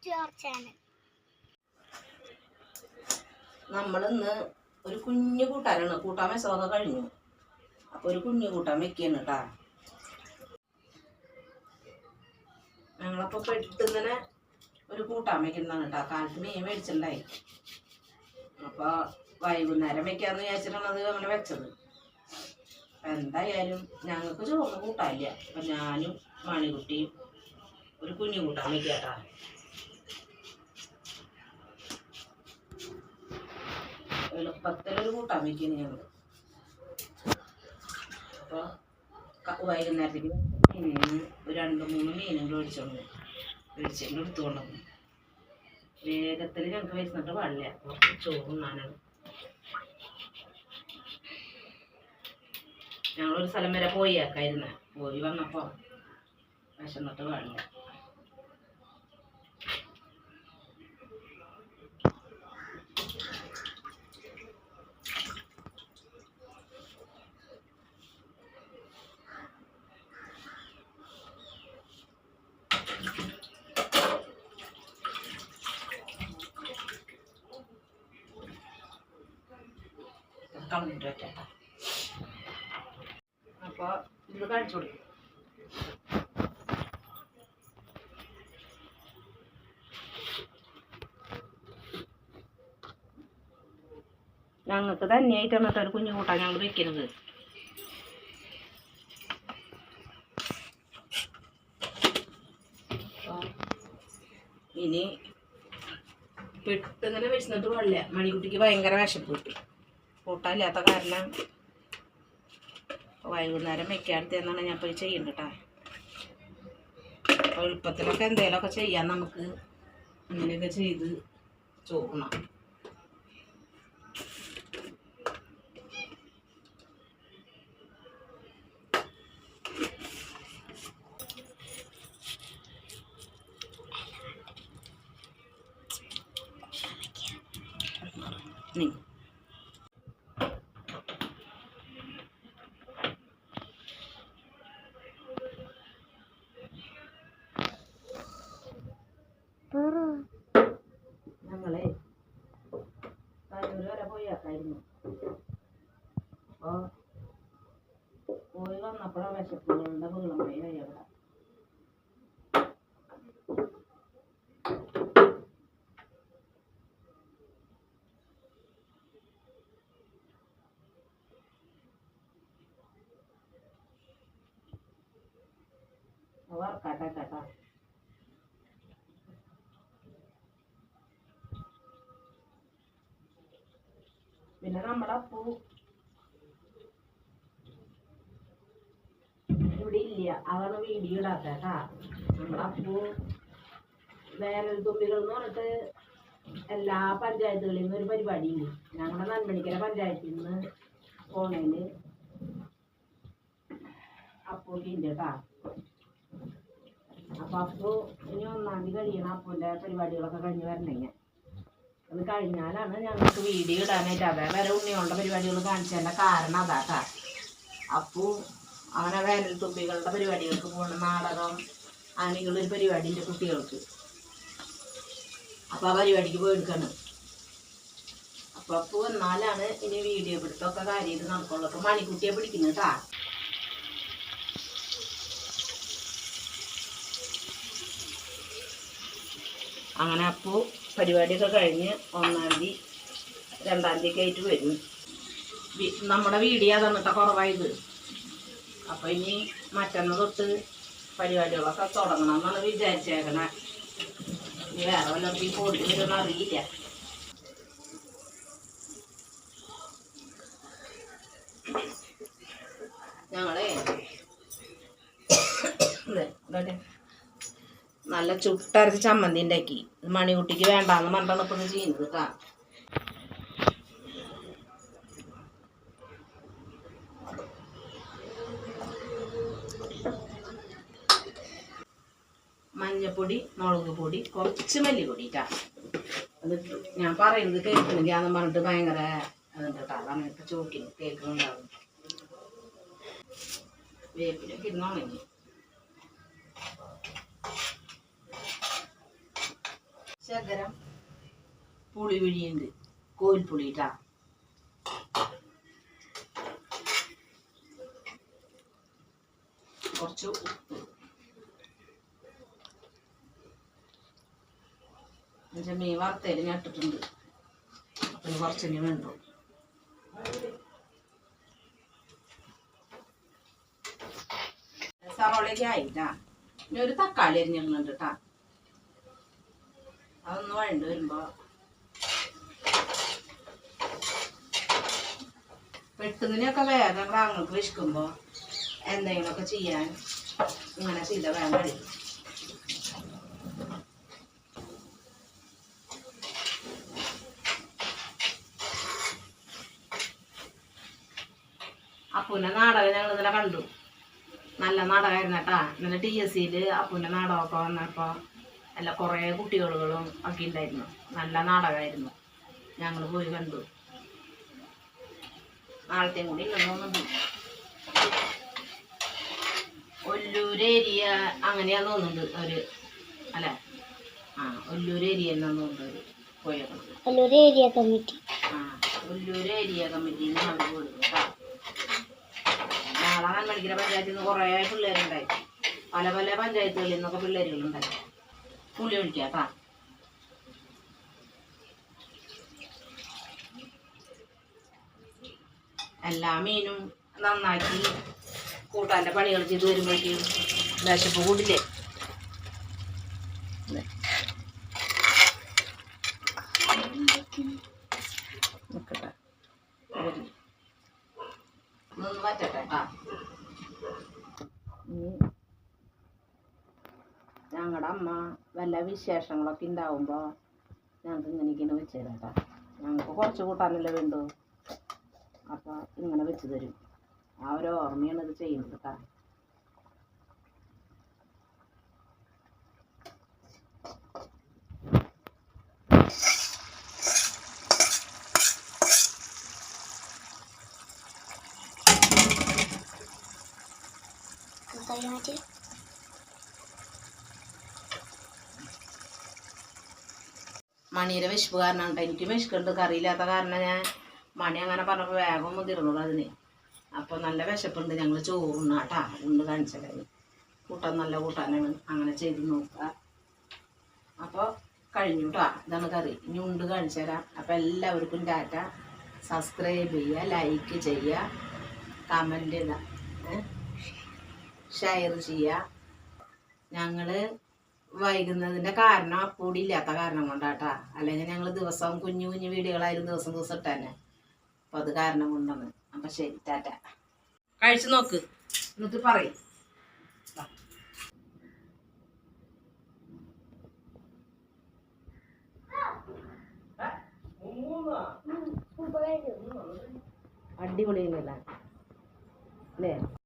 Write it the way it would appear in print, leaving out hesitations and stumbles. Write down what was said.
To our channel. നമ്മളിന്ന് ഒരു കുഞ്ഞു കൂട്ടാനാണ്. കൂട്ടാൻ വെച്ചതൊക്കെ കഴിഞ്ഞു. അപ്പോൾ ഒരു കുഞ്ഞു കൂട്ടാൻ വെക്കുകയാണ് കേട്ടാ. ഞങ്ങളപ്പോൾ പെട്ടെന്ന് ഒരു കൂട്ടാൻ വെക്കുന്നതാണ് കേട്ടോ. കാലത്ത് മീൻ മേടിച്ചിട്ടുണ്ടായി. അപ്പോൾ വൈകുന്നേരം വെക്കാമെന്ന് വിചാരിച്ചിട്ടാണ് അത് അങ്ങനെ വെച്ചത്. എന്തായാലും ഞങ്ങൾക്ക് ചോറിന് കൂട്ടാനില്ല. അപ്പം ഞാനും മണിക്കുട്ടിയും ഒരു കുഞ്ഞു കൂട്ടാൻ വെക്കുക കേട്ടാ. എളുപ്പത്തിലൊരു കൂട്ടാൻ വയ്ക്കുന്നു ഞങ്ങൾ. അപ്പോൾ വൈകുന്നേരത്തേക്ക് മീനിന് ഒരു 2-3 മീനുകൾ മേടിച്ചെങ്കിലും എടുത്തുകൊണ്ടുവന്നു. വേഗത്തിൽ ഞങ്ങൾക്ക് വെച്ചിട്ട് പാടില്ല. കുറച്ച് ചോറുണ്ണാനാണ്. ഞങ്ങളൊരു സ്ഥലം വരെ പോയേക്കായിരുന്നു. പോയി വന്നപ്പോൾ വിശന്നിട്ട് പാടില്ല. കളഞ്ഞിട്ട് വെച്ചേട്ടാ. അപ്പോൾ ഇത് കഴിച്ചു കൊടുക്കും. ഞങ്ങൾക്ക് തന്നെയായിട്ടാണ് കേട്ടോ ഒരു കുഞ്ഞു കൂട്ടാൻ ഞങ്ങൾ വെക്കുന്നത്. ഇനി പെട്ടെന്ന് വിശന്നിട്ട് പാടില്ല. മണിക്കുട്ടിക്ക് ഭയങ്കര വിശപ്പ് കിട്ടും. കൂട്ടാനില്ലാത്ത കാരണം വൈകുന്നേരം വെക്കാടുത്തെന്നാണ് ഞാൻ പോയി ചെയ്യുന്നത് കേട്ടോ. എളുപ്പത്തിലൊക്കെ എന്തെങ്കിലുമൊക്കെ ചെയ്യാൻ നമുക്ക് അങ്ങനെയൊക്കെ ചെയ്ത് ചോറണം. ഞങ്ങളെ തരൂര് വരെ പോയേക്കായിരുന്നു. അപ്പോൾ പോയി വന്നപ്പോഴാണ് വിശപ്പുകളുടെ വീളമായി കഴിയവിടെ. വർക്കാട്ടെ കേട്ടാ. പിന്നെ നമ്മുടെ അപ്പു ഇവിടെ ഇല്ല. അതാണ് വീഡിയോ ഇടാത്ത കേട്ടാ. നമ്മുടെ അപ്പു വേനൽ തുമ്പികൾ എന്ന് പറഞ്ഞിട്ട് എല്ലാ പഞ്ചായത്തുകളിൽ നിന്ന് ഒരു പരിപാടി ഉണ്ട്. ഞങ്ങളുടെ നന്മണിക്കര പഞ്ചായത്തിൽ നിന്ന് പോണേല് അപ്പൂൻ്റെ ഉണ്ട് കേട്ടാ. അപ്പം അപ്പു ഇനി 1-ാം തീയതി കഴിയണം അപ്പൂൻ്റെ പരിപാടികളൊക്കെ കഴിഞ്ഞ് വരണമെങ്കിൽ. അത് കഴിഞ്ഞാലാണ് ഞങ്ങൾക്ക് വീഡിയോ ഇടാനായിട്ട്. അതേവരെ ഉണ്ണികളുടെ പരിപാടികൾ കാണിച്ചതിൻ്റെ കാരണം അതാട്ടാ. അപ്പോൾ അങ്ങനെ വേനൽ തുമ്പികളുടെ പരിപാടികൾക്ക് പോകണം. നാടകം അങ്ങനെയുള്ളൊരു പരിപാടിൻ്റെ കുട്ടികൾക്ക്. അപ്പോൾ ആ പരിപാടിക്ക് പോയി എടുക്കണം. അപ്പോൾ വന്നാലാണ് ഇനി വീഡിയോ പിടുത്തമൊക്കെ കാര്യമായിട്ട് നടക്കുള്ളൂ. അപ്പോൾ മണിക്കുട്ടിയെ പിടിക്കുന്നു കേട്ടാ. അങ്ങനെ അപ്പോൾ പരിപാടിയൊക്കെ കഴിഞ്ഞ് 1-ാം തീയതി 2-ാം തീയതിയൊക്കെ ആയിട്ട് വരും. നമ്മുടെ വീഡിയോ തന്നിട്ട് കുറവായത്. അപ്പോൾ ഇനി മറ്റന്ന് തൊട്ട് പരിപാടികളൊക്കെ തുടങ്ങണം എന്നാണ് വിചാരിച്ചേക്കണേ. ഇനി വേറെ വല്ലവർക്കും പോയിട്ട് വരുമെന്ന് അറിയില്ല. ഞങ്ങളെ നല്ല ചുട്ടരച്ച് ചമ്മന്തി ഉണ്ടാക്കി. മണിക്കുട്ടിക്ക് വേണ്ടാന്ന് പറഞ്ഞാണ് ഇപ്പം ഇത് ചെയ്യുന്നത് കേട്ടാ. മഞ്ഞപ്പൊടി, മുളക് പൊടി, കുറച്ച് മല്ലിപ്പൊടി കേട്ടാ. അത് ഞാൻ പറയുന്നത് കേൾക്കണില്ലാന്ന് പറഞ്ഞിട്ട് ഭയങ്കര അതുണ്ട് കേട്ടോ. അതാണ് ഇപ്പം ചോക്കിന് കേൾക്കുന്നുണ്ടാവും. വേപ്പിലൊക്കെ ഇരുന്നുണങ്ങി. ശകരം പുളി പിഴിയുണ്ട്, കോൽപ്പുളി ഇട്ടാ. കുറച്ച് ഉപ്പ്, മീൻ വറുത്തേല് ഞാൻ ഇട്ടിട്ടുണ്ട്. അപ്പം കുറച്ചിനി വേണ്ടു. സവോളയൊക്കെ ആയിട്ടാ. ഇനി ഒരു തക്കാളി അരിഞ്ഞിടുന്നുണ്ട് കേട്ടാ. അതൊന്ന് വഴണ്ട് വരുമ്പോ പെട്ടെന്നിനൊക്കെ വേഗം ഞങ്ങൾക്ക് വിശക്കുമ്പോ എന്തെങ്കിലുമൊക്കെ ചെയ്യാൻ ഇങ്ങനെ ചെയ്ത വേഗം കഴിയും. അപ്പൂൻ്റെ നാടകം ഞങ്ങൾ ഇന്നലെ കണ്ടു. നല്ല നാടകമായിരുന്നു കേട്ടാ. ഇന്നലെ TSC അപ്പൂൻ്റെ നാടകമൊക്കെ വന്നപ്പോൾ അല്ല കുറേ കുട്ടികളും ഒക്കെ ഉണ്ടായിരുന്നു. നല്ല നാടകമായിരുന്നു. ഞങ്ങൾ പോയി കണ്ടു. നാളത്തെയും കൂടി ഇല്ലെന്നോന്നുണ്ട്. ഒല്ലൂര് ഏരിയ അങ്ങനെയാന്ന് തോന്നുന്നുണ്ട് ഒരു അല്ലേ. ഒല്ലൂര് ഏരിയ എന്നാന്ന് തോന്നുന്നത് പോയത്. ഒല്ലൂര് ഏരിയ കമ്മിറ്റി അവർ പോയി കേട്ടോ. നാളെ നന്മടിക്കര പഞ്ചായത്തിൽ നിന്ന് കുറേ പിള്ളേരുണ്ടായി. പല പല പഞ്ചായത്തുകളിൽ നിന്നൊക്കെ പിള്ളേരുകളുണ്ടായി. പുളി ഒഴിക്കാട്ടാ. എല്ലാ മീനും നന്നാക്കി കൂട്ടാൻ്റെ പണികൾ ചെയ്ത് വരുമ്പോഴേക്കും വിശപ്പ് കൂടില്ലേ. നിൽക്കട്ടെ, ഒന്ന് മാറ്റട്ടെ കേട്ടാ. ഞങ്ങളുടെ അമ്മ വല്ല വിശേഷങ്ങളൊക്കെ ഉണ്ടാവുമ്പോൾ ഞങ്ങൾക്ക് ഇങ്ങനെയൊക്കെയാണ് വെച്ച് തരാം കേട്ടോ. ഞങ്ങൾക്ക് കുറച്ച് കൂട്ടാനല്ലേ വേണ്ടു. അപ്പോൾ ഇങ്ങനെ വെച്ച് തരും. ആ ഒരു ഓർമ്മയാണ് ഇത് ചെയ്യുന്നത് കേട്ടോ. മണിയുടെ വിശപ്പ് കാരണം കേട്ടോ. എനിക്ക് വിശക്കുണ്ട്. കറിയില്ലാത്ത കാരണം ഞാൻ മണി അങ്ങനെ പറഞ്ഞപ്പോൾ വേഗം മുതിർന്നുള്ളൂ അതിന്. അപ്പോൾ നല്ല വിശപ്പുണ്ട്. ഞങ്ങൾ ചോറുണ്ണാട്ടാ. ഉണ്ട് കാണിച്ചത് കൂട്ടാൻ നല്ല കൂട്ടാനാണ്. അങ്ങനെ ചെയ്ത് നോക്കുക. അപ്പോൾ കഴിഞ്ഞു കേട്ടോ. ഇതാണ് കറി. ഇനി ഉണ്ട് കാണിച്ചു തരാം. അപ്പോൾ എല്ലാവർക്കും ടാറ്റ. സബ്സ്ക്രൈബ് ചെയ്യുക, ലൈക്ക് ചെയ്യുക, കമൻറ്റ് ചെയ്യുക, ഷെയർ ചെയ്യുക. ഞങ്ങൾ വൈകുന്നതിൻ്റെ കാരണം അപ്പൂടി ഇല്ലാത്ത കാരണം കൊണ്ടാട്ടാ. അല്ലെങ്കിൽ ഞങ്ങൾ ദിവസവും കുഞ്ഞു കുഞ്ഞു വീഡിയോകളായിരുന്നു ദിവസം ഇട്ടന്നെ. അപ്പോൾ അത് കാരണം കൊണ്ടാണ്. അപ്പം ശരി, ടാറ്റ. കഴിച്ചു നോക്ക്, എന്നിട്ട് പറയും. അടിപൊളിയല്ലേ അല്ലേ?